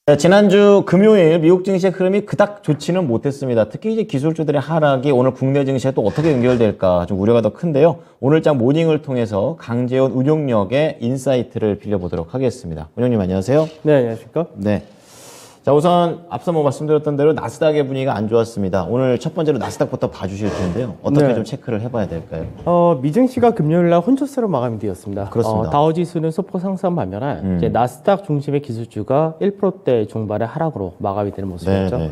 네, 지난주 금요일 미국 증시의 흐름이 그닥 좋지는 못했습니다. 특히 이제 기술주들의 하락이 오늘 국내 증시에 또 어떻게 연결될까 좀 우려가 더 큰데요. 오늘장 모닝을 통해서 강재원 운용력의 인사이트를 빌려보도록 하겠습니다. 운용님 안녕하세요. 네, 안녕하십니까? 네. 자, 우선 앞서 말씀드렸던 대로 나스닥의 분위기가 안 좋았습니다. 오늘 첫 번째로 나스닥부터 봐주실 텐데요. 어떻게 네. 좀 체크를 해봐야 될까요? 미증시가 금요일날 혼조세로 마감이 되었습니다. 그렇습니다. 다우지수는 소폭 상승 반면에 이제 나스닥 중심의 기술주가 1%대 중반의 하락으로 마감이 되는 모습이었죠. 네.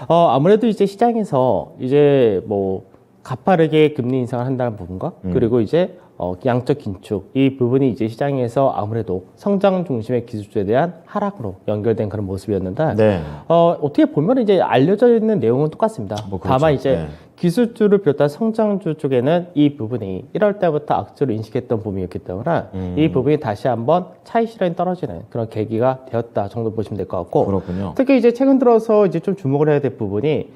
아무래도 이제 시장에서 이제 뭐 가파르게 금리 인상을 한다는 부분과 그리고 이제 양적 긴축 이 부분이 이제 시장에서 아무래도 성장 중심의 기술주에 대한 하락으로 연결된 그런 모습이었는데 네. 어떻게 보면 이제 알려져 있는 내용은 똑같습니다. 뭐 그렇죠. 다만 이제 네. 기술주를 비롯한 성장주 쪽에는 이 부분이 1월 달부터 악재로 인식했던 부분이었기 때문에 이 부분이 다시 한번 차익 실현이 떨어지는 그런 계기가 되었다 정도 보시면 될 것 같고, 그렇군요. 특히 이제 최근 들어서 이제 좀 주목을 해야 될 부분이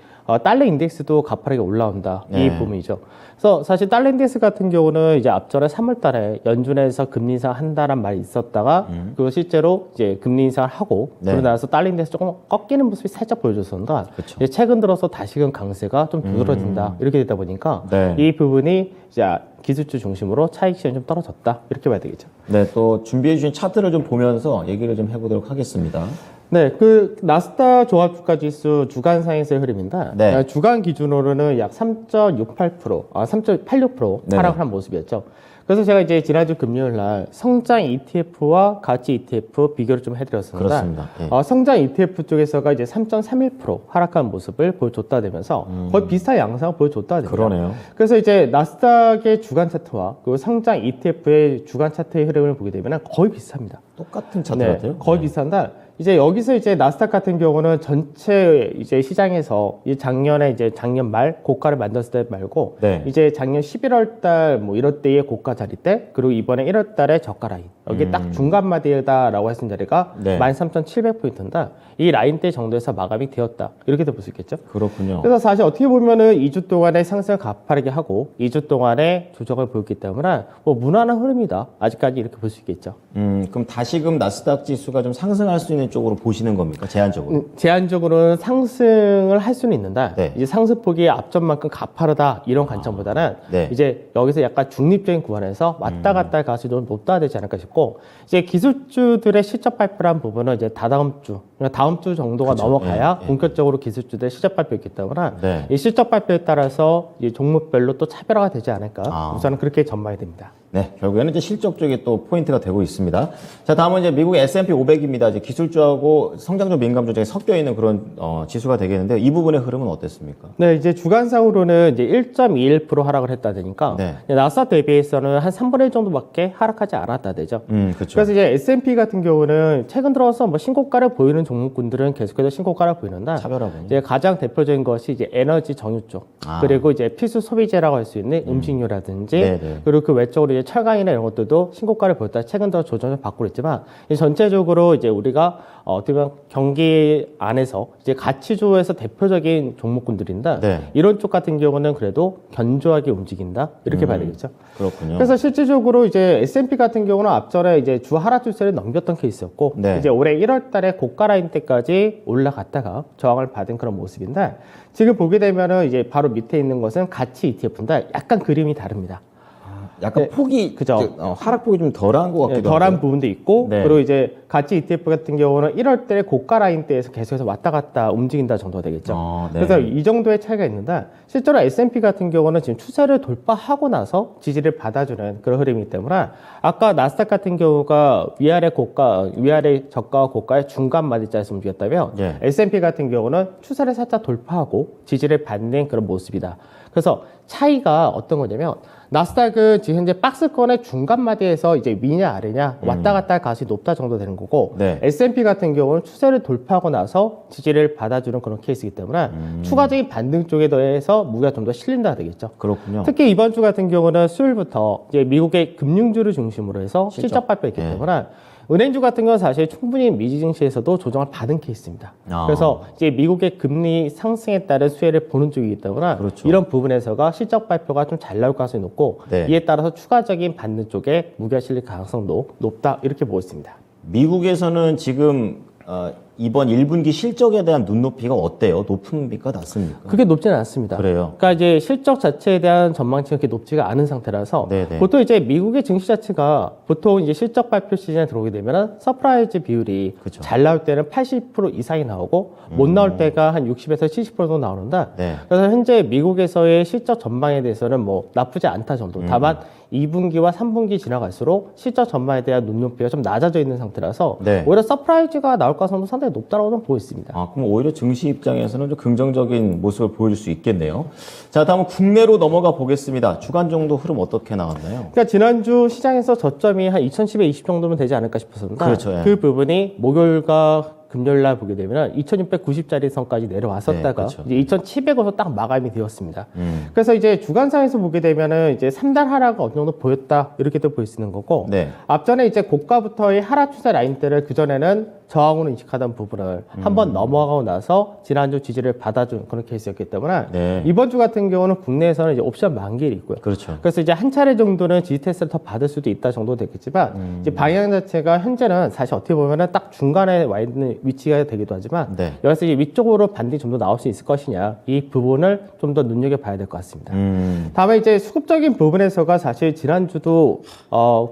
달러 인덱스도 가파르게 올라온다 이 네. 부분이죠. 그래서 사실 달러 인덱스 같은 경우는 이제 앞전에 3월달에 연준에서 금리 인상 한다란 말이 있었다가 그 실제로 이제 금리 인상을 하고 네. 그러고 나서 달러 인덱스 조금 꺾이는 모습이 살짝 보여줬었는데 그쵸. 이제 최근 들어서 다시금 강세가 좀 두드러진다 이렇게 되다 보니까 네. 이 부분이 이제 기술주 중심으로 차익 실현이 좀 떨어졌다 이렇게 봐야 되겠죠. 네, 또 준비해 주신 차트를 좀 보면서 얘기를 좀 해보도록 하겠습니다. 네, 그 나스닥 종합주가지수 주간상에서의 흐름입니다. 네. 주간 기준으로는 약 3.68%, 3.86% 네. 하락을 한 모습이었죠. 그래서 제가 이제 지난주 금요일 날 성장 ETF와 가치 ETF 비교를 좀 해드렸습니다. 그렇습니다. 예. 성장 ETF 쪽에서가 이제 3.31% 하락한 모습을 보여줬다 되면서 거의 비슷한 양상을 보여줬다 됩니다. 그러네요. 그래서 이제 나스닥의 주간 차트와 그리고 성장 ETF의 주간 차트의 흐름을 보게 되면 거의 비슷합니다. 똑같은 차트 같아요. 거의 비슷한데 이제 여기서 이제 나스닥 같은 경우는 전체 이제 시장에서 이 작년에 이제 작년 말 고가를 만들었을 때 말고 네. 이제 작년 11월 달 뭐 이럴 때의 고가 자리 때 그리고 이번에 1월 달에 저가 라인 여기 딱 중간 마디다라고 했던 자리가 네. 13,700포인트인데 이 라인대 정도에서 마감이 되었다 이렇게 볼 수 있겠죠. 그렇군요. 그래서 사실 어떻게 보면은 2주 동안의 상승을 가파르게 하고 2주 동안의 조정을 보였기 때문에 뭐 무난한 흐름이다 아직까지 이렇게 볼 수 있겠죠. 그럼 다시금 나스닥 지수가 좀 상승할 수 있는 쪽으로 보시는 겁니까? 제한적으로? 제한적으로는 상승을 할 수는 있는데 네. 이제 상승폭이 앞전만큼 가파르다 이런 관점보다는 네. 이제 여기서 약간 중립적인 구간에서 왔다 갔다 할 가능성이 좀 높다 되지 않을까 싶고, 이제 기술주들의 실적 발표란 부분은 이제 다다음 주, 그러니까 다음 주 정도가 그쵸. 넘어가야 예, 예. 본격적으로 기술주들의 실적 발표였기 때문에 네. 이 실적 발표에 따라서 이 종목별로 또 차별화가 되지 않을까 아. 우선은 그렇게 전망이 됩니다. 네, 결국에는 이제 실적 쪽이 또 포인트가 되고 있습니다. 자, 다음은 이제 미국 S&P 500입니다. 이제 기술주하고 성장주 민감주 중에 섞여 있는 그런 지수가 되겠는데요. 이 부분의 흐름은 어땠습니까? 네, 이제 주간상으로는 이제 1.21% 하락을 했다 되니까 네. 나스닥 대비해서는 한 3분의 1 정도밖에 하락하지 않았다 되죠. 그렇죠. 그래서 이제 S&P 같은 경우는 최근 들어서 뭐 신고가를 보이는 종목군들은 계속해서 신고가를 보이는데 차별화군요. 이제 가장 대표적인 것이 이제 에너지 정유 쪽 그리고 이제 필수 소비재라고 할 수 있는 음식료라든지 네네. 그리고 그 외적으로 이제 철강이나 이런 것들도 신고가를 보였다 최근 들어 조정을 받고 있지만 전체적으로 이제 우리가 어떻게 보면 경기 안에서 이제 가치주에서 대표적인 종목군들인데 네. 이런 쪽 같은 경우는 그래도 견조하게 움직인다 이렇게 봐야 되겠죠. 그렇군요. 그래서 실질적으로 이제 S&P 같은 경우는 앞전에 이제 주 하락 추세를 넘겼던 케이스였고 네. 이제 올해 1월 달에 고가 라인 때까지 올라갔다가 저항을 받은 그런 모습인데 지금 보게 되면은 이제 바로 밑에 있는 것은 가치 ETF인데 약간 그림이 다릅니다. 약간 네, 폭이, 그죠. 하락폭이 좀 덜한 것 같기도 덜한 하고요. 부분도 있고 네. 그리고 이제 가치 ETF 같은 경우는 1월 달에 고가 라인 때에서 계속해서 왔다 갔다 움직인다 정도가 되겠죠. 네. 그래서 이 정도의 차이가 있는데 실제로 S&P 같은 경우는 지금 추세를 돌파하고 나서 지지를 받아주는 그런 흐름이기 때문에 아까 나스닥 같은 경우가 위아래 저가와 고가의 중간 마디자에서 움직였다면 예. S&P 같은 경우는 추세를 살짝 돌파하고 지지를 받는 그런 모습이다. 그래서 차이가 어떤 거냐면 나스닥은 지금 현재 박스권의 중간 마디에서 이제 위냐 아래냐 왔다 갔다 할 가능성이 높다 정도 되는 거고 네. S&P 같은 경우는 추세를 돌파하고 나서 지지를 받아주는 그런 케이스이기 때문에 추가적인 반등 쪽에 대해서 무게가 좀 더 실린다 되겠죠. 그렇군요. 특히 이번 주 같은 경우는 수요일부터 이제 미국의 금융주를 중심으로 해서 실적 발표했기 예. 때문에 은행주 같은 건 사실 충분히 미지 증시에서도 조정을 받은 케이스입니다. 아. 그래서 이제 미국의 금리 상승에 따른 수혜를 보는 쪽이기 때문에 그렇죠. 이런 부분에서가 실적 발표가 좀 잘 나올 가능성이 높고 네. 이에 따라서 추가적인 받는 쪽에 무게가 실릴 가능성도 높다 이렇게 보고 있습니다. 미국에서는 지금 이번 1분기 실적에 대한 눈높이가 어때요? 높습니까? 낮습니까? 그게 높지는 않습니다. 그래요. 그러니까 이제 실적 자체에 대한 전망치가 그렇게 높지가 않은 상태라서 네네. 보통 이제 미국의 증시 자체가 보통 이제 실적 발표 시즌에 들어오게 되면 서프라이즈 비율이 그쵸. 잘 나올 때는 80% 이상이 나오고 못 나올 때가 한 60에서 70% 정도 나오는데 네. 그래서 현재 미국에서의 실적 전망에 대해서는 뭐 나쁘지 않다 정도. 다만 2분기와 3분기 지나갈수록 실적 전망에 대한 눈높이가 좀 낮아져 있는 상태라서 네. 오히려 서프라이즈가 나올 가능성도 상당히 높다고 좀 보고 있습니다. 아, 그럼 오히려 증시 입장에서는 좀 긍정적인 모습을 보여줄 수 있겠네요. 자, 다음은 국내로 넘어가 보겠습니다. 주간 정도 흐름 어떻게 나왔나요? 그러니까 지난주 시장에서 저점이 한 2,720 정도면 되지 않을까 싶었습니다. 그렇죠, 예. 그 부분이 목요일과 금요일 날 보게 되면 2,690짜리 선까지 내려왔었다가 네, 그렇죠. 이제 2,700에서 딱 마감이 되었습니다. 그래서 이제 주간상에서 보게 되면은 이제 3달 하락을 어느 정도 보였다 이렇게도 볼 수 있는 거고 네. 앞전에 이제 고가부터의 하락 추세 라인대를 그 전에는 저항으로 인식하던 부분을 한번 넘어가고 나서 지난주 지지를 받아준 그런 케이스였기 때문에 네. 이번 주 같은 경우는 국내에서는 이제 옵션 만기일이 있고요. 그렇죠. 그래서 이제 한 차례 정도는 지지 테스트를 더 받을 수도 있다 정도 되겠지만 이제 방향 자체가 현재는 사실 어떻게 보면은 딱 중간에 와 있는 위치가 되기도 하지만 네. 여기서 이제 위쪽으로 반등이 좀 더 나올 수 있을 것이냐 이 부분을 좀 더 눈여겨봐야 될 것 같습니다. 다만 이제 수급적인 부분에서가 사실 지난주도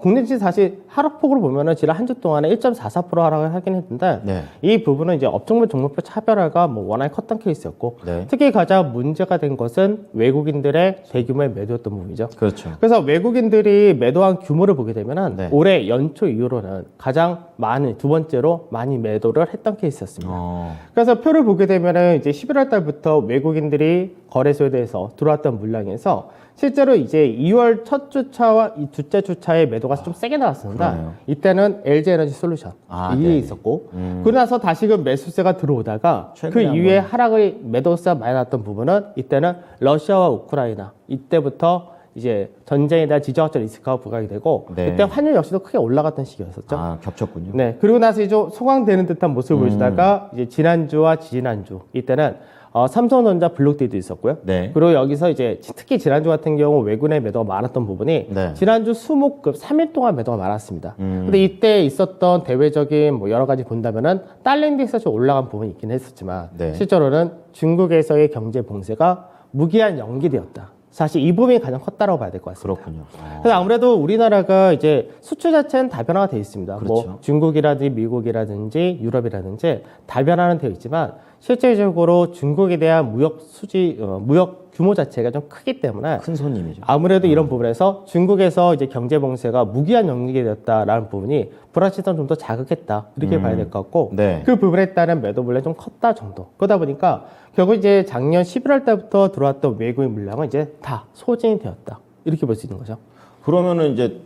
국내 증시 사실 하락폭으로 보면은 지난 한 주 동안에 1.44% 하락을 하긴 했는데 네. 이 부분은 이제 업종별 종목별 차별화가 뭐 워낙에 컸던 케이스였고 네. 특히 가장 문제가 된 것은 외국인들의 대규모의 매도였던 부분이죠. 그렇죠. 그래서 외국인들이 매도한 규모를 보게 되면은 네. 올해 연초 이후로는 가장 많은 두 번째로 많이 매도를 했던 케이스였습니다. 그래서 표를 보게 되면은 이제 11월 달부터 외국인들이 거래소에 대해서 들어왔던 물량에서 실제로 이제 2월 첫 주차와 이 둘째 주차의 매도가 좀 세게 나왔습니다. 그러네요. 이때는 LG 에너지 솔루션 이게 네. 있었고 그러고 나서 다시금 매수세가 들어오다가 그 최근에 이후에 하락의 매도세가 많이 났던 부분은 이때는 러시아와 우크라이나 이때부터 이제 전쟁에 대한 지정학적 리스크가 부각이 되고 네. 이때 환율 역시도 크게 올라갔던 시기였었죠. 아, 겹쳤군요. 네. 그리고 나서 이제 소강되는 듯한 모습을 보여주다가 이제 지난주와 지지난주 이때는 삼성전자 블록딜도 있었고요. 네. 그리고 여기서 이제 특히 지난주 같은 경우 외국인의 매도가 많았던 부분이 네. 지난주 수목급 3일 동안 매도가 많았습니다. 근데 이때 있었던 대외적인 뭐 여러 가지 본다면은 달러인덱스가 좀 올라간 부분이 있긴 했었지만 네. 실제로는 중국에서의 경제 봉쇄가 무기한 연기되었다. 사실 이 부분이 가장 컸다라고 봐야 될 것 같습니다. 그렇군요. 그래서 아무래도 우리나라가 이제 수출 자체는 다변화가 되어 있습니다. 그렇죠. 뭐 중국이라든지 미국이라든지 유럽이라든지 다변화는 되어 있지만 실질적으로 중국에 대한 무역 규모 자체가 좀 크기 때문에 큰 손님이죠. 아무래도 이런 부분에서 중국에서 이제 경제 봉쇄가 무기한 연기가 되었다라는 부분이 불확실성 좀 더 자극했다 이렇게 봐야 될 것 같고 네. 그 부분에 따른 매도 물량이 좀 컸다 정도. 그러다 보니까 결국 이제 작년 11월 달부터 들어왔던 외국인 물량은 이제 다 소진이 되었다 이렇게 볼 수 있는 거죠. 그러면은 이제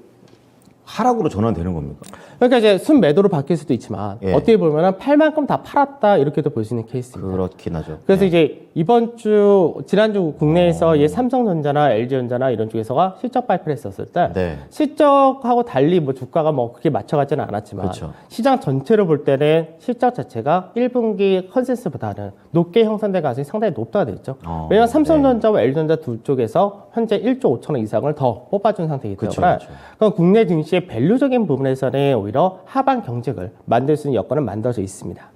하락으로 전환되는 겁니까? 그러니까 이제 순매도로 바뀔 수도 있지만 예. 어떻게 보면은 팔 만큼 다 팔았다 이렇게도 볼 수 있는 케이스입니다. 그렇긴 하죠. 그래서 이제 이번 주 지난주 국내에서 이 삼성전자나 LG전자나 이런 쪽에서가 실적 발표를 했었을 때 네. 실적하고 달리 뭐 주가가 뭐 그렇게 맞춰가지는 않았지만 그렇죠. 시장 전체로 볼 때는 실적 자체가 1분기 컨센서스보다는 높게 형성될 가능성이 상당히 높다가 됐죠. 왜냐하면 삼성전자와 LG전자 둘 쪽에서 현재 1조 5천억 이상을 더 뽑아준 상태이기 때문에 그렇죠. 그럼 국내 증시의 밸류적인 부분에서는 오히려 하방 경직을 만들 수 있는 여건은 만들어져 있습니다.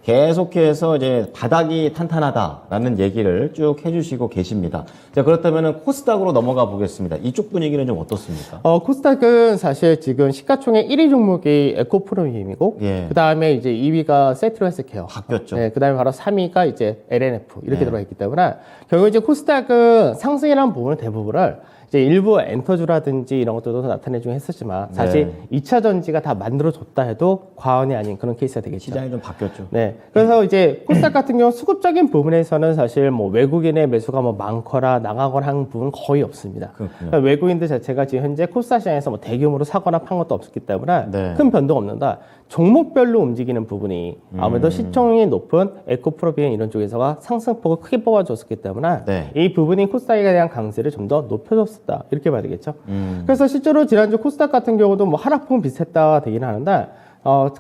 계속해서 이제 바닥이 탄탄하다라는 얘기를 쭉 해주시고 계십니다. 자, 그렇다면 코스닥으로 넘어가 보겠습니다. 이쪽 분위기는 좀 어떻습니까? 코스닥은 사실 지금 시가총액 1위 종목이 에코프리미엄이고 예. 그 다음에 이제 2위가 세트로 헬스케어. 바뀌었죠. 네, 그 다음에 바로 3위가 이제 LNF 이렇게 네. 들어가 있기 때문에 결국 이제 코스닥은 상승이라는 부분을 대부분을 이제 일부 엔터주라든지 이런 것들도 나타내주긴 했었지만 사실 2차 전지가 다 만들어줬다 해도 과언이 아닌 그런 케이스가 되겠죠. 시장이 좀 바뀌었죠. 네. 그래서 이제 코스닥 같은 경우 수급적인 부분에서는 사실 뭐 외국인의 매수가 뭐 많거나 나가거나 하는 부분은 거의 없습니다. 그러니까 외국인들 자체가 지금 현재 코스닥 시장에서 뭐 대규모로 사거나 판 것도 없었기 때문에 네. 큰 변동 없는다. 종목별로 움직이는 부분이 아무래도 시총이 높은 에코프로비엔 이런 쪽에서가 상승폭을 크게 뽑아줬었기 때문에 네. 이 부분이 코스닥에 대한 강세를 좀 더 높여줬었다. 이렇게 봐야 되겠죠. 그래서 실제로 지난주 코스닥 같은 경우도 뭐 하락폭은 비슷했다 되긴 하는데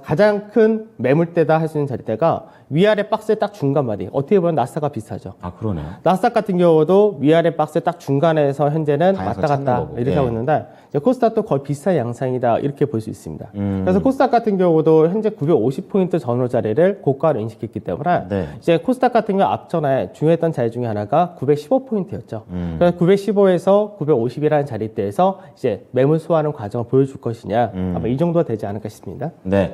가장 큰 매물대다 할 수 있는 자리대가 위아래 박스의 딱 중간마디. 어떻게 보면 나스닥과 비슷하죠. 아, 그러네요. 나스닥 같은 경우도 위아래 박스 딱 중간에서 현재는 방향성을 왔다 찾는 갔다 거고. 이렇게 예. 하고 있는데 이제 코스닥도 거의 비슷한 양상이다 이렇게 볼 수 있습니다. 그래서 코스닥 같은 경우도 현재 950포인트 전후 자리를 고가로 인식했기 때문에 네. 이제 코스닥 같은 경우 앞전에 중요했던 자리 중에 하나가 915포인트였죠. 그래서 915에서 950이라는 자리대에서 이제 매물 소화하는 과정을 보여줄 것이냐 아마 이 정도가 되지 않을까 싶습니다. 네.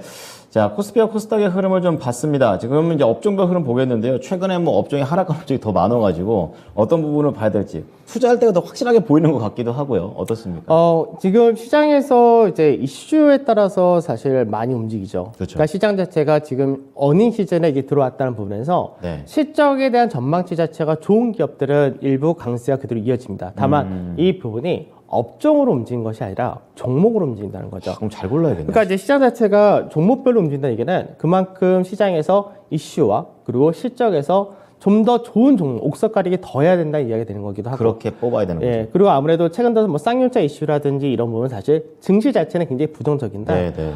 자, 코스피와 코스닥의 흐름을 좀 봤습니다. 지금 이제 업종별 흐름 보겠는데요. 최근에 뭐 업종이 하락한 업종이 더 많아가지고 어떤 부분을 봐야 될지 투자할 때가 더 확실하게 보이는 것 같기도 하고요. 어떻습니까? 지금 시장에서 이제 이슈에 따라서 사실 많이 움직이죠. 그렇죠. 그러니까 시장 자체가 지금 어닝 시즌에 이제 들어왔다는 부분에서 네. 실적에 대한 전망치 자체가 좋은 기업들은 일부 강세가 그대로 이어집니다. 다만 이 부분이 업종으로 움직이는 것이 아니라 종목으로 움직인다는 거죠. 그럼 잘 골라야겠네요. 그러니까 이제 시장 자체가 종목별로 움직인다는 얘기는 그만큼 시장에서 이슈와 그리고 실적에서 좀 더 좋은 종목, 옥석 가리기 더 해야 된다는 이야기가 되는 거기도 하고. 그렇게 뽑아야 되는 거죠. 예, 그리고 아무래도 최근 들어서 뭐 쌍용차 이슈라든지 이런 부분은 사실 증시 자체는 굉장히 부정적인데, 네, 네.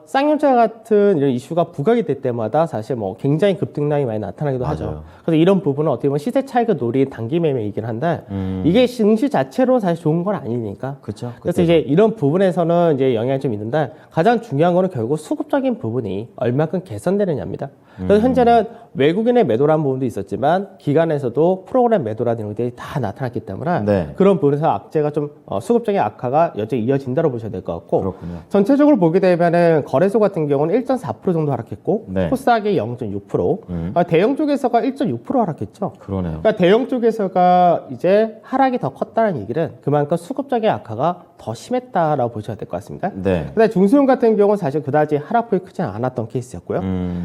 쌍용차 같은 이런 이슈가 부각이 될 때마다 사실 뭐 굉장히 급등량이 많이 나타나기도 하죠. 맞아요. 그래서 이런 부분은 어떻게 보면 시세 차익을 노린 단기 매매이긴 한데, 이게 증시 자체로 사실 좋은 건 아니니까. 그렇죠. 그래서 이제 이런 부분에서는 이제 영향이 좀 있는데, 가장 중요한 거는 결국 수급적인 부분이 얼마큼 개선되느냐입니다. 그래서 현재는 외국인의 매도라는 부분도 있었지만 기관에서도 프로그램 매도라는 이런 것들이 다 나타났기 때문에 네. 그런 부분에서 악재가 좀 수급적인 악화가 여전히 이어진다고 보셔야 될 것 같고 그렇군요. 전체적으로 보게 되면은 거래소 같은 경우는 1.4% 정도 하락했고 네. 코스닥이 0.6%, 대형 쪽에서가 1.6% 하락했죠. 그러네요. 그러니까 대형 쪽에서가 이제 하락이 더 컸다는 얘기는 그만큼 수급적인 악화가 더 심했다라고 보셔야 될 것 같습니다. 네. 근데 중소형 같은 경우는 사실 그다지 하락폭이 크지 않았던 케이스였고요.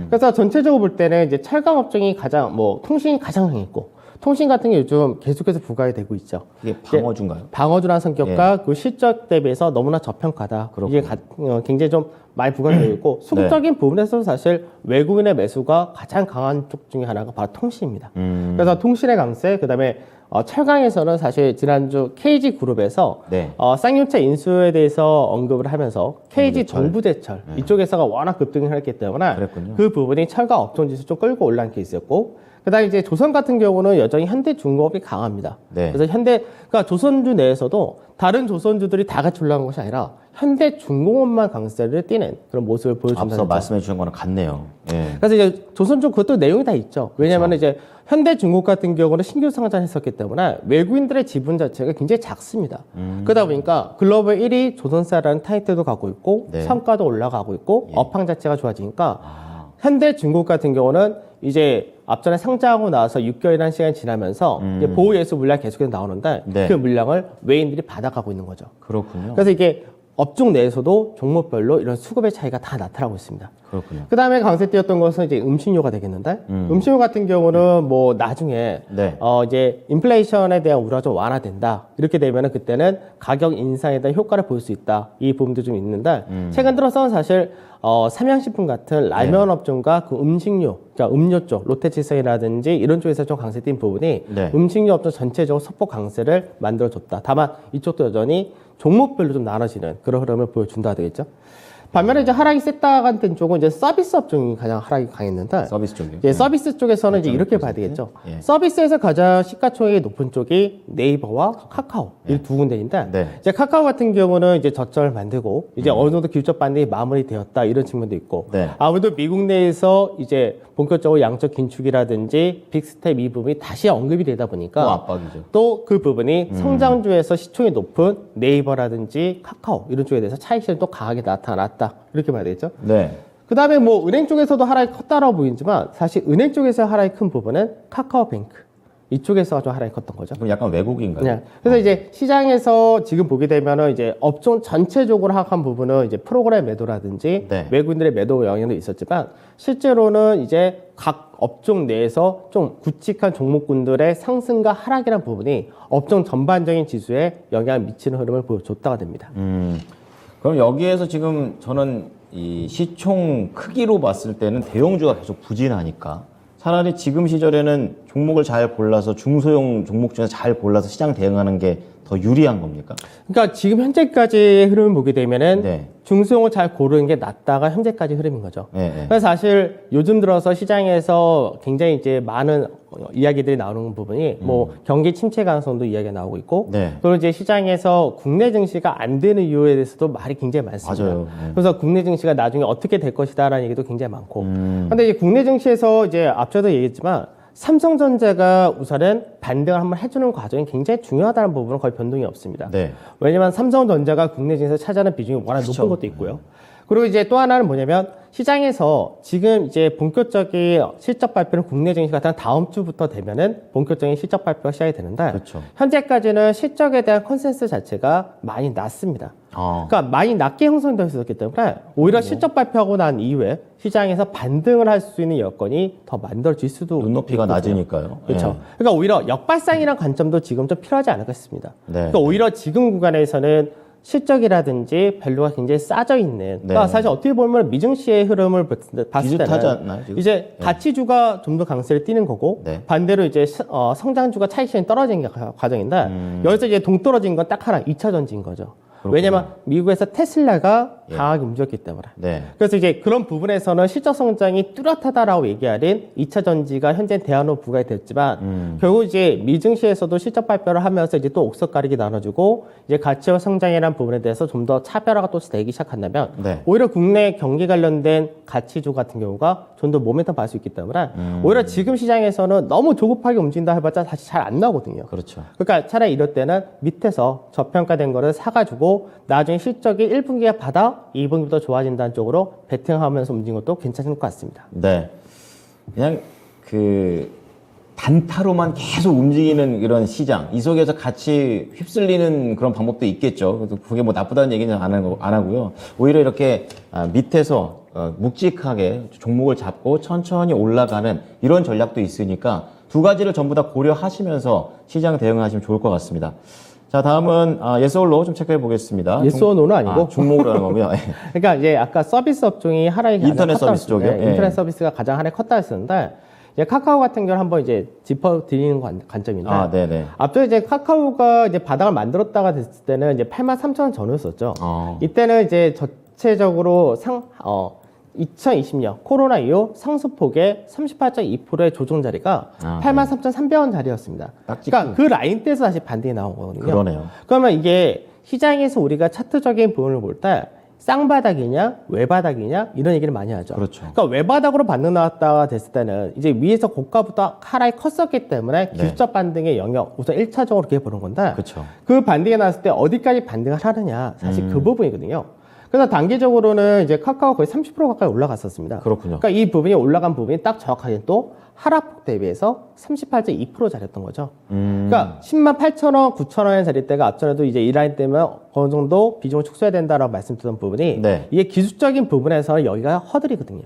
그래서 전체적으로 볼 때는 이제 철강 업종이 가장 통신이 가장 강했고 통신 같은 게 요즘 계속해서 부각이 되고 있죠. 이게 방어주인가요? 방어주라는 성격과 그 실적 대비해서 너무나 저평가다. 이게 굉장히 좀 많이 부각이 되어 있고 수급적인 부분에서도 사실 외국인의 매수가 가장 강한 쪽 중에 하나가 바로 통신입니다. 그래서 통신의 강세, 그다음에 철강에서는 사실 지난주 KG그룹에서 네. 쌍용차 인수에 대해서 언급을 하면서 KG 동부제철 이쪽에서가 워낙 급등을 했기 때문에 그랬군요. 그 부분이 철강 업종 지수 좀 끌고 올라간 케이스였고 그다음에 이제 조선 같은 경우는 여전히 현대중공업이 강합니다. 네. 그래서 그러니까 조선주 내에서도 다른 조선주들이 다 같이 올라간 것이 아니라 현대중공업만 강세를 띠는 그런 모습을 보여준다는 앞서 점. 말씀해 주신 거는 같네요. 예. 그래서 이제 조선주 그것도 내용이 다 있죠. 왜냐하면 이제 현대중공업 같은 경우는 신규 상장했었기 때문에 외국인들의 지분 자체가 굉장히 작습니다. 그러다 보니까 글로벌 1위 조선사라는 타이틀도 갖고 있고 네. 성과도 올라가고 있고 업황 자체가 좋아지니까 현대중공업 같은 경우는 이제 앞전에 상장하고 나서 6개월이라는 시간이 지나면서 이제 보호예수 물량이 계속해서 나오는데 네. 그 물량을 외인들이 받아가고 있는 거죠. 그렇군요. 그래서 이게 업종 내에서도 종목별로 이런 수급의 차이가 다 나타나고 있습니다. 그렇군요. 그 다음에 강세띄었던 것은 이제 음식료 되겠는데, 음식료 같은 경우는 뭐 나중에, 네. 이제 인플레이션에 대한 우려가 좀 완화된다. 이렇게 되면은 그때는 가격 인상에 대한 효과를 볼 수 있다. 이 부분도 좀 있는데, 최근 들어서는 사실, 삼양식품 같은 라면 업종과 그 음식료, 그러니까 음료 쪽, 롯데칠성이라든지 이런 쪽에서 좀 강세 띈 부분이 네. 음식료 업종 전체적으로 소폭 강세를 만들어줬다. 다만 이쪽도 여전히 종목별로 좀 나눠지는 그런 흐름을 보여준다 되겠죠. 반면에 이제 하락이 셌다 같은 쪽은 이제 서비스 업종이 가장 하락이 강했는데 서비스 쪽이요. 이제 서비스 쪽에서는 이제 이렇게 봐야 되겠죠. 예. 서비스에서 가장 시가총액이 높은 쪽이 네이버와 카카오 이 두 군데인데 네. 이제 카카오 같은 경우는 이제 저점을 만들고 이제 어느 정도 길적 반등이 마무리되었다 이런 측면도 있고 네. 아무래도 미국 내에서 이제 본격적으로 양적 긴축이라든지 빅스텝 이 부분이 다시 언급이 되다 보니까 또 압박이죠. 또 그 부분이 성장주에서 시총이 높은 네이버라든지 카카오 이런 쪽에 대해서 차익실이 또 강하게 나타났다 이렇게 봐야 되겠죠. 네. 그 다음에 뭐 은행 쪽에서도 하락이 컸다라고 보이지만 사실 은행 쪽에서 하락이 큰 부분은 카카오뱅크 이쪽에서 좀 하락이 컸던 거죠. 그럼 약간 외국인가요? 네. 그래서 이제 시장에서 지금 보게 되면은 이제 업종 전체적으로 하락한 부분은 이제 프로그램 매도라든지 네. 외국인들의 매도 영향도 있었지만 실제로는 이제 각 업종 내에서 좀 굵직한 종목군들의 상승과 하락이라는 부분이 업종 전반적인 지수에 영향을 미치는 흐름을 보여줬다가 됩니다. 그럼 여기에서 지금 저는 이 시총 크기로 봤을 때는 대형주가 계속 부진하니까 차라리 지금 시절에는 종목을 잘 골라서 중소형 종목 중에서 잘 골라서 시장 대응하는 게 더 유리한 겁니까? 그러니까 지금 현재까지의 흐름을 보게 되면은 네. 중소형을 잘 고르는 게 낫다가 현재까지 흐름인 거죠. 네, 네. 그래서 사실 요즘 들어서 시장에서 굉장히 이제 많은 이야기들이 나오는 부분이 뭐 경기 침체 가능성도 이야기가 나오고 있고 네. 그리고 이제 시장에서 국내 증시가 안 되는 이유에 대해서도 말이 굉장히 많습니다. 맞아요. 네. 그래서 국내 증시가 나중에 어떻게 될 것이다라는 얘기도 굉장히 많고. 근데 이제 국내 증시에서 이제 앞서도 얘기했지만 삼성전자가 우선은 반등을 한번 해주는 과정이 굉장히 중요하다는 부분은 거의 변동이 없습니다. 네. 왜냐면 삼성전자가 국내 증시에서 차지하는 비중이 워낙 그렇죠. 높은 것도 있고요. 그리고 이제 또 하나는 뭐냐면 시장에서 지금 이제 본격적인 실적 발표는 국내 증시 같은 다음 주부터 되면은 본격적인 실적 발표가 시작이 되는데 그렇죠. 현재까지는 실적에 대한 컨센서스 자체가 많이 낮습니다. 그러니까 많이 낮게 형성되어 있었기 때문에 오히려 실적 발표하고 난 이후에 시장에서 반등을 할 수 있는 여건이 더 만들어질 수도 눈높이가 있거든요. 낮으니까요. 그렇죠. 네. 그러니까 오히려 역발상이라는 관점도 지금 좀 필요하지 않을까 싶습니다. 네. 그러니까 오히려 지금 구간에서는 실적이라든지 밸류가 굉장히 싸져 있는. 그러니까 네. 사실 어떻게 보면 미증시의 흐름을 봤을 비슷하지 때는 않나요, 지금? 이제 가치주가 좀 더 강세를 띠는 거고 네. 반대로 이제 성장주가 차익실현이 떨어지는 게 과정인데 여기서 이제 동떨어진 건 딱 하나 2차 전지인 거죠. 그렇군요. 왜냐면 미국에서 테슬라가 예. 강하게 움직였기 때문에. 네. 그래서 이제 그런 부분에서는 실적 성장이 뚜렷하다라고 얘기하는 2차 전지가 현재 대안으로 부각이 됐지만 결국 이제 미증시에서도 실적 발표를 하면서 이제 또 옥석 가리기 나눠주고 이제 가치와 성장이라는 부분에 대해서 좀 더 차별화가 또 되기 시작한다면 네. 오히려 국내 경기 관련된 가치주 같은 경우가 좀 더 모멘텀 받을 수 있기 때문에 오히려 지금 시장에서는 너무 조급하게 움직인다 해봤자 사실 잘 안 나오거든요. 그렇죠. 그러니까 차라리 이럴 때는 밑에서 저평가된 거를 사가지고 나중에 실적이 1분기가 받아 2분기부터 좋아진다는 쪽으로 베팅하면서 움직이는 것도 괜찮을 것 같습니다. 네. 그냥 그 단타로만 계속 움직이는 이런 시장, 이 속에서 같이 휩쓸리는 그런 방법도 있겠죠. 그래서 그게 뭐 나쁘다는 얘기는 안 하고요. 오히려 이렇게 묵직하게 종목을 잡고 천천히 올라가는 이런 전략도 있으니까 두 가지를 전부 다 고려하시면서 시장 대응하시면 좋을 것 같습니다. 자, 다음은 yes or no 좀 체크해 보겠습니다. yes or no는 아니고 종목으로 하는 거고요. 그러니까 이제 아까 서비스 업종이 하락이 가장 인터넷 컸다 서비스 쪽이요? 했는데, 인터넷 서비스가 가장 하락이 컸다 했었는데 이제 카카오 같은 경우는 한번 이제 짚어드리는 관점인데 네네. 앞서 이제 카카오가 이제 바닥을 만들었다가 됐을 때는 이제 83,000원 전후였었죠. 이때는 이제 전체적으로 2020년 코로나 이후 상승폭의 38.2%의 조정 자리가 83,300원 자리였습니다. 그러니까 그 라인대에서 다시 반등이 나온 거거든요. 그러네요. 그러면 이게 시장에서 우리가 차트적인 부분을 볼 때 쌍바닥이냐 외바닥이냐 이런 얘기를 많이 하죠. 그렇죠. 그러니까 외바닥으로 반등 나왔다가 됐을 때는 이제 위에서 고가부터 하락이 컸었기 때문에 기술적 반등의 영역 우선 1차적으로 그렇게 보는 건데 그렇죠. 그 반등이 나왔을 때 어디까지 반등을 하느냐 사실 그 부분이거든요. 그래서 단기적으로는 이제 카카오 거의 30% 가까이 올라갔었습니다. 그렇군요. 그러니까 이 부분이 올라간 부분이 딱 정확하게 또 하락폭 대비해서 38.2% 자리였던 거죠. 그러니까 10만 8천원, 9천원의 자리 때가 앞전에도 이제 이 라인 때문에 어느 정도 비중을 축소해야 된다라고 말씀드렸던 부분이 네. 이게 기술적인 부분에서는 여기가 허들이거든요.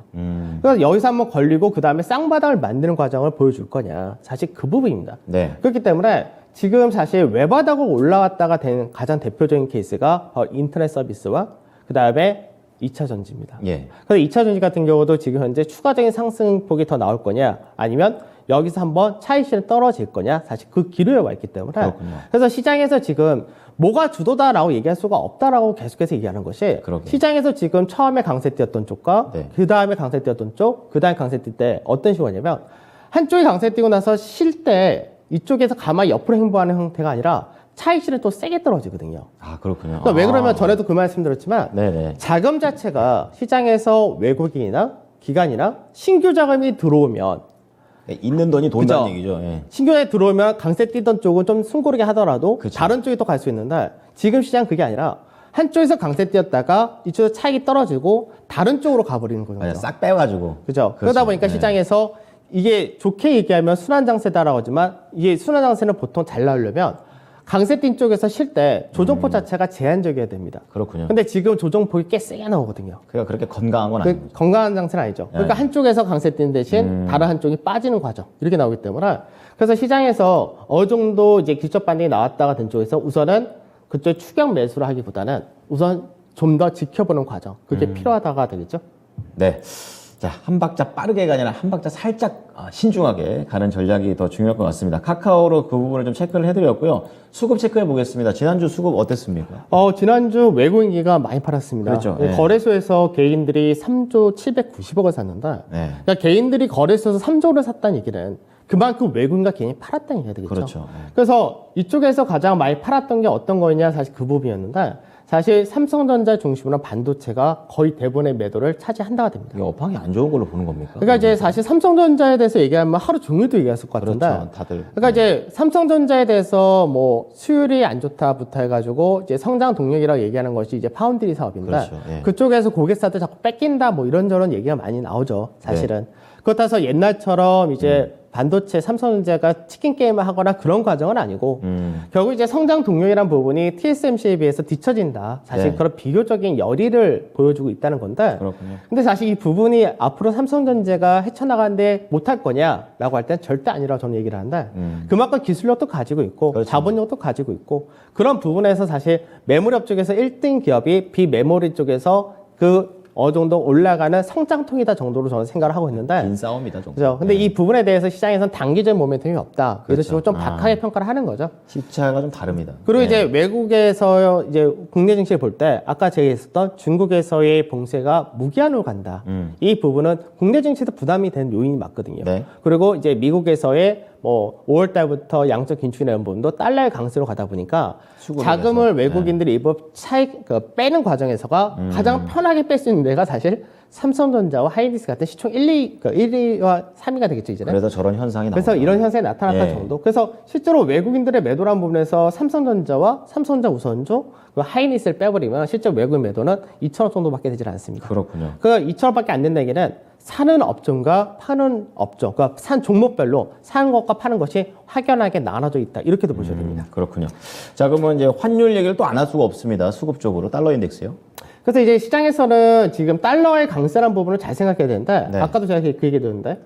그래서 여기서 한번 걸리고 그 다음에 쌍바닥을 만드는 과정을 보여줄 거냐. 사실 그 부분입니다. 네. 그렇기 때문에 지금 사실 외바닥으로 올라왔다가 된 가장 대표적인 케이스가 바로 인터넷 서비스와 그 다음에 2차 전지입니다. 예. 그래서 2차 전지 같은 경우도 지금 현재 추가적인 상승폭이 더 나올 거냐 아니면 여기서 한번 차익실은 떨어질 거냐 사실 그 기로에 와 있기 때문에 그렇군요. 그래서 시장에서 지금 뭐가 주도다라고 얘기할 수가 없다라고 계속해서 얘기하는 것이 그러게요. 시장에서 지금 처음에 강세 띄었던 쪽과 네. 그 다음에 강세 띄었던 쪽, 그 다음에 강세 뛸 때 어떤 식으로 하냐면 한쪽이 강세 띄고 나서 쉴 때 이쪽에서 가만히 옆으로 행보하는 형태가 아니라 차익실은 또 세게 떨어지거든요. 그렇군요. 그러니까 왜 그러면 전에도 그 말씀드렸지만 네네. 자금 자체가 시장에서 외국인이나 기관이나 신규 자금이 들어오면 있는 돈이 돈다는 그죠? 얘기죠. 예. 신규에 들어오면 강세 뛰던 쪽은 좀 숨고르게 하더라도 그쵸. 다른 쪽이 또 갈 수 있는데 지금 시장 그게 아니라 한쪽에서 강세 뛰었다가 이쪽에서 차익이 떨어지고 다른 쪽으로 가버리는 거죠. 맞아, 싹 빼가지고. 그죠? 그렇죠. 그러다 보니까 네. 시장에서 이게 좋게 얘기하면 순환장세다라고 하지만 이게 순환장세는 보통 잘 나오려면 강세 뛴 쪽에서 쉴 때 조정폭 자체가 제한적이어야 됩니다. 그렇군요. 근데 지금 조정폭이 꽤 세게 나오거든요. 그러니까 그렇게 건강한 건 아닙니다. 건강한 장세는 아니죠. 그러니까 한쪽에서 강세 뛰는 대신 다른 한쪽이 빠지는 과정 이렇게 나오기 때문에 그래서 시장에서 어느 정도 이제 기술적 반등이 나왔다가 된 쪽에서 우선은 그쪽 추격 매수를 하기보다는 우선 좀 더 지켜보는 과정 그게 필요하다가 되겠죠. 네. 자, 한 박자 빠르게가 아니라 한 박자 살짝 신중하게 가는 전략이 더 중요할 것 같습니다. 카카오로 그 부분을 좀 체크를 해드렸고요. 수급 체크해 보겠습니다. 지난주 수급 어땠습니까? 지난주 외국인기가 많이 팔았습니다. 그렇죠. 네. 거래소에서 개인들이 3조 790억을 샀는데, 네. 그러니까 개인들이 거래소에서 3조를 샀다는 얘기는 그만큼 외국인과 개인이 팔았다는 얘기가 되겠죠. 그렇죠. 네. 그래서 이쪽에서 가장 많이 팔았던 게 어떤 거냐, 사실 그 부분이었는데, 사실 삼성전자 중심으로 반도체가 거의 대부분의 매도를 차지한다가 됩니다. 이게 업황이 안 좋은 걸로 보는 겁니까? 그러니까 이제 사실 삼성전자에 대해서 얘기하면 하루 종일도 얘기했을 것 같은데, 그렇죠. 다들. 그러니까 이제 삼성전자에 대해서 뭐 수율이 안 좋다부터 해가지고 이제 성장 동력이라고 얘기하는 것이 이제 파운드리 사업인데, 그렇죠. 예. 그쪽에서 고객사들 자꾸 뺏긴다 뭐 이런저런 얘기가 많이 나오죠. 사실은. 그렇다고 해서 옛날처럼 이제 반도체 삼성전자가 치킨 게임을 하거나 그런 과정은 아니고 결국 이제 성장 동력이란 부분이 TSMC에 비해서 뒤처진다. 사실 네. 그런 비교적인 열의를 보여주고 있다는 건데. 그렇군요. 근데 사실 이 부분이 앞으로 삼성전자가 헤쳐나가는데 못할 거냐라고 할 땐 절대 아니라고 저는 얘기를 하는데 그만큼 기술력도 가지고 있고 그렇죠. 자본력도 가지고 있고 그런 부분에서 사실 메모리 업쪽에서 1등 기업이 비메모리 쪽에서 그 어느 정도 올라가는 성장통이다 정도로 저는 생각을 하고 있는데 긴 싸움이다 정도. 그죠? 근데 이 부분에 대해서 시장에서는 단기적 모멘텀이 없다. 이런 식으로 좀 박하게 평가를 하는 거죠. 시차가 좀 다릅니다. 그리고 네. 이제 외국에서 이제 국내 증시를 볼 때 아까 제가 했었던 중국에서의 봉쇄가 무기한으로 간다. 이 부분은 국내 증시도 부담이 되는 요인이 맞거든요. 네. 그리고 이제 미국에서의 뭐 5월 달부터 양적 긴축이라는 부분도 달러의 강세로 가다 보니까 수급을 자금을 해서. 외국인들이 일부 빼는 과정에서가 가장 편하게 뺄 수 있는 데가 사실 삼성전자와 하이닉스 같은 시총 1위와 3위가 되겠죠, 이제는. 그래서 저런 현상이 그래서 나온다. 이런 현상이 나타났다 예. 정도. 그래서 실제로 외국인들의 매도란 부분에서 삼성전자와 삼성전자 우선조, 그리고 하이닉스를 빼버리면 실제 외국인 매도는 2천억 정도밖에 되질 않습니다. 그렇군요. 그 2천억밖에 안 된다는 얘기는 사는 업종과 파는 업종, 그러니까 산 종목별로 사는 것과 파는 것이 확연하게 나눠져 있다. 이렇게도 보셔야 됩니다. 그렇군요. 자, 그러면 이제 환율 얘기를 또 안 할 수가 없습니다. 수급 쪽으로 달러 인덱스요. 그래서 이제 시장에서는 지금 달러의 강세라는 부분을 잘 생각해야 되는데, 네. 아까도 제가 그 얘기했는데,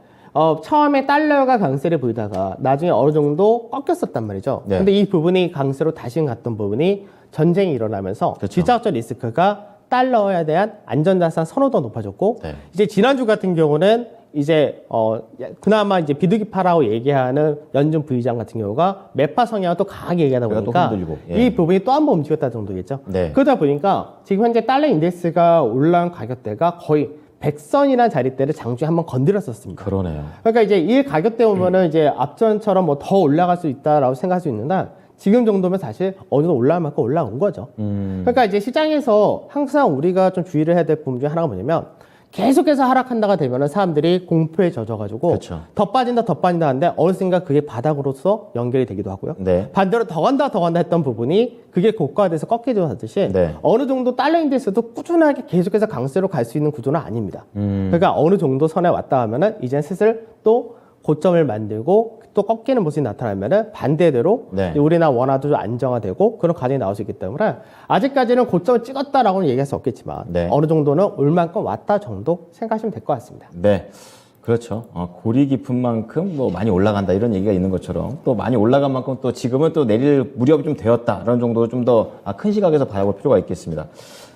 처음에 달러가 강세를 보이다가 나중에 어느 정도 꺾였었단 말이죠. 네. 근데 이 부분이 강세로 다시 갔던 부분이 전쟁이 일어나면서 그렇죠. 지정학적 리스크가 달러에 대한 안전자산 선호도가 높아졌고, 네. 이제 지난주 같은 경우는 이제 그나마 이제 비둘기파라고 얘기하는 연준 부의장 같은 경우가 매파 성향을 또 강하게 얘기하다 그래가 또 보니까 흔들리고, 예. 이 부분이 또 한 번 움직였다 정도겠죠. 네. 그러다 보니까 지금 현재 달러 인덱스가 올라온 가격대가 거의 100선이라는 자리대를 장중에 한번 건드렸었습니다. 그러네요. 그러니까 이제 이 가격대 보면은 이제 앞전처럼 뭐 더 올라갈 수 있다라고 생각할 수 있는데 지금 정도면 사실 어느 정도 올라갈 만큼 올라온 거죠. 그러니까 이제 시장에서 항상 우리가 좀 주의를 해야 될 부분 중에 하나가 뭐냐면 계속해서 하락한다가 되면은 사람들이 공포에 젖어가지고 그렇죠. 더 빠진다 하는데 어느 순간 그게 바닥으로서 연결이 되기도 하고요. 네. 반대로 더 간다 했던 부분이 그게 고가돼서 꺾이기도 하듯이 네. 어느 정도 달러 인덱스도 꾸준하게 계속해서 강세로 갈 수 있는 구조는 아닙니다. 그러니까 어느 정도 선에 왔다 하면은 이제 슬슬 또 고점을 만들고 또 꺾이는 모습이 나타나면은 반대대로 네. 우리나라 원화도 좀 안정화되고 그런 과정이 나올 수 있기 때문에 아직까지는 고점을 찍었다라고는 얘기할 수 없겠지만 네. 어느 정도는 올 만큼 왔다 정도 생각하시면 될 것 같습니다. 네. 그렇죠. 골이 깊은 만큼 뭐 많이 올라간다 이런 얘기가 있는 것처럼 또 많이 올라간 만큼 또 지금은 또 내릴 무렵이 좀 되었다. 이런 정도로 좀 더 큰 시각에서 바라볼 필요가 있겠습니다.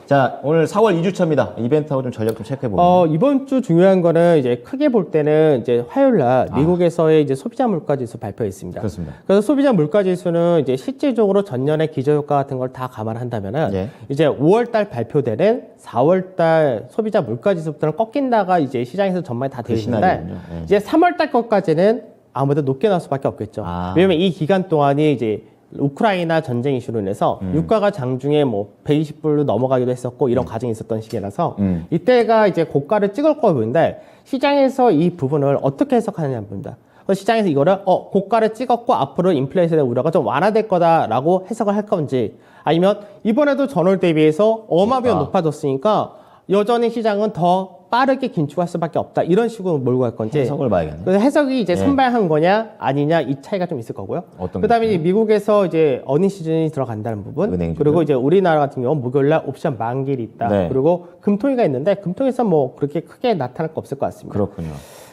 자, 오늘 4월 2주차입니다. 이벤트하고 좀 전략 좀 체크해 보면. 이번 주 중요한 거는 이제 크게 볼 때는 이제 화요일 날 미국에서의 이제 소비자 물가 지수 발표했습니다. 그렇습니다. 그래서 소비자 물가 지수는 이제 실질적으로 전년의 기저효과 같은 걸 다 감안한다면은 예. 이제 5월 달 발표되는 4월 달 소비자 물가 지수부터는 꺾인다가 이제 시장에서 전망이 다 되어 그 있는데 시나리오군요. 예. 이제 3월 달 것까지는 아무래도 높게 나올 수밖에 없겠죠. 왜냐면 이 기간 동안이 이제 우크라이나 전쟁 이슈로 인해서 유가가 장중에 뭐 120불로 넘어가기도 했었고 이런 과정이 있었던 시기라서 이때가 이제 고가를 찍을 거 보이는데 시장에서 이 부분을 어떻게 해석하느냐 봅니다. 그래서 시장에서 이거를 고가를 찍었고 앞으로 인플레이션의 우려가 좀 완화될 거다라고 해석을 할 건지 아니면 이번에도 전월 대비해서 어마어마하게 높아졌으니까 여전히 시장은 더 빠르게 긴축할 수밖에 없다. 이런 식으로 몰고 갈 건지. 해석을 봐야겠네. 그래서 해석이 이제 선발한 거냐 아니냐 이 차이가 좀 있을 거고요. 어떤 그다음에 이제 미국에서 이제 어닝 시즌이 들어간다는 부분. 은행주죠. 그리고 이제 우리나라 같은 경우 목요일날 옵션 만기일이 있다. 네. 그리고 금토일가 있는데 금토일에서 뭐 그렇게 크게 나타날 거 없을 것 같습니다. 그렇군요.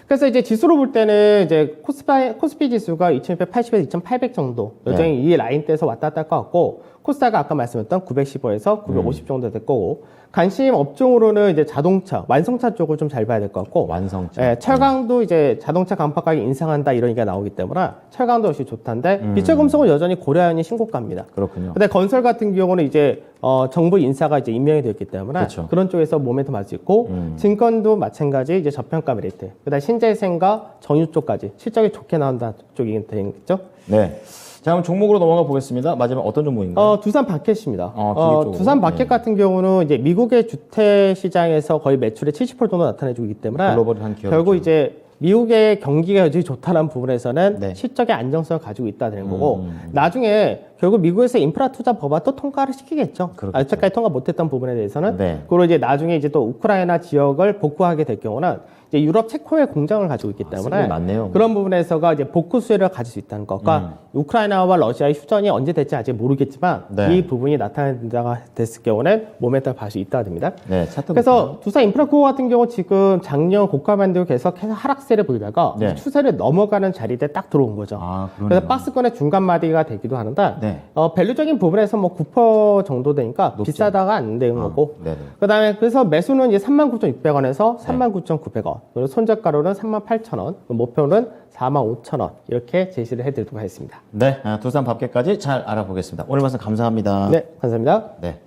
그래서 이제 지수로 볼 때는 이제 코스피 지수가 2680에서 2800 정도 여전히 이 라인대에서 왔다 갔다 할 것 같고 코스닥은 아까 말씀했던 915에서 950 정도 될 거고, 관심 업종으로는 이제 자동차, 완성차 쪽을 좀 잘 봐야 될 것 같고, 완성차. 예, 철강도 이제 자동차 간파 가격 인상한다 이런 얘기가 나오기 때문에 철강도 역시 좋다는데 비철금속은 여전히 고려하니 신고가입니다. 그렇군요. 근데 건설 같은 경우는 이제 정부 인사가 이제 임명이 됐기 때문에 그렇죠. 그런 쪽에서 모멘텀 할 수 있고, 증권도 마찬가지 이제 저평가 메리트, 그다음 신재생과 정유 쪽까지 실적이 좋게 나온다 쪽이 되겠죠. 네. 자, 그럼 종목으로 넘어가 보겠습니다. 마지막 어떤 종목인가요? 두산 바켓입니다. 기계 쪽으로. 두산 바켓 네. 같은 경우는 이제 미국의 주택 시장에서 거의 매출의 70% 정도 나타내주고 있기 때문에 글로벌한 기업이죠. 결국 이제 미국의 경기가 여전히 좋다는 부분에서는 네. 실적의 안정성을 가지고 있다는 거고, 나중에 결국 미국에서 인프라 투자 법안 또 통과를 시키겠죠. 그렇겠죠. 아직까지 통과 못했던 부분에 대해서는. 네. 그리고 이제 나중에 이제 또 우크라이나 지역을 복구하게 될 경우는 이제 유럽 체코의 공장을 가지고 있기 때문에 쓸일 많네요. 그런 부분에서가 이제 복구 수혜를 가질 수 있다는 것과 우크라이나와 러시아의 휴전이 언제 될지 아직 모르겠지만 네. 이 부분이 나타난다가 됐을 경우는 모멘텀을 봐줄 수 있다 됩니다. 네, 차트 그래서 두산 인프라코어 같은 경우 지금 작년 고가 만들고 계속해서 하락세를 보이다가 네. 추세를 넘어가는 자리에 딱 들어온 거죠. 아, 그러네요. 그래서 박스권의 중간 마디가 되기도 하는데 네. 밸류적인 부분에서 뭐 9% 정도 되니까 비싸다가 안 되는 거고, 네네. 그다음에 그래서 매수는 이제 39,600원에서 39,900원, 그리고 손절가로는 38,000원, 목표는 45,000원 이렇게 제시를 해드리도록 하겠습니다. 네, 두산 밥개까지 잘 알아보겠습니다. 오늘 말씀 감사합니다. 네, 감사합니다. 네.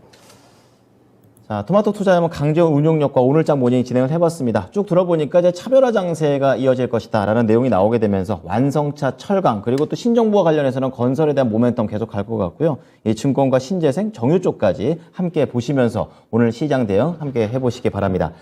자, 토마토 투자자문 강제원 운용력과 오늘장 모닝 진행을 해봤습니다. 쭉 들어보니까 이제 차별화 장세가 이어질 것이다라는 내용이 나오게 되면서 완성차, 철강, 그리고 또 신정부와 관련해서는 건설에 대한 모멘텀 계속 갈 것 같고요. 이 증권과 신재생, 정유 쪽까지 함께 보시면서 오늘 시장 대응 함께 해보시기 바랍니다.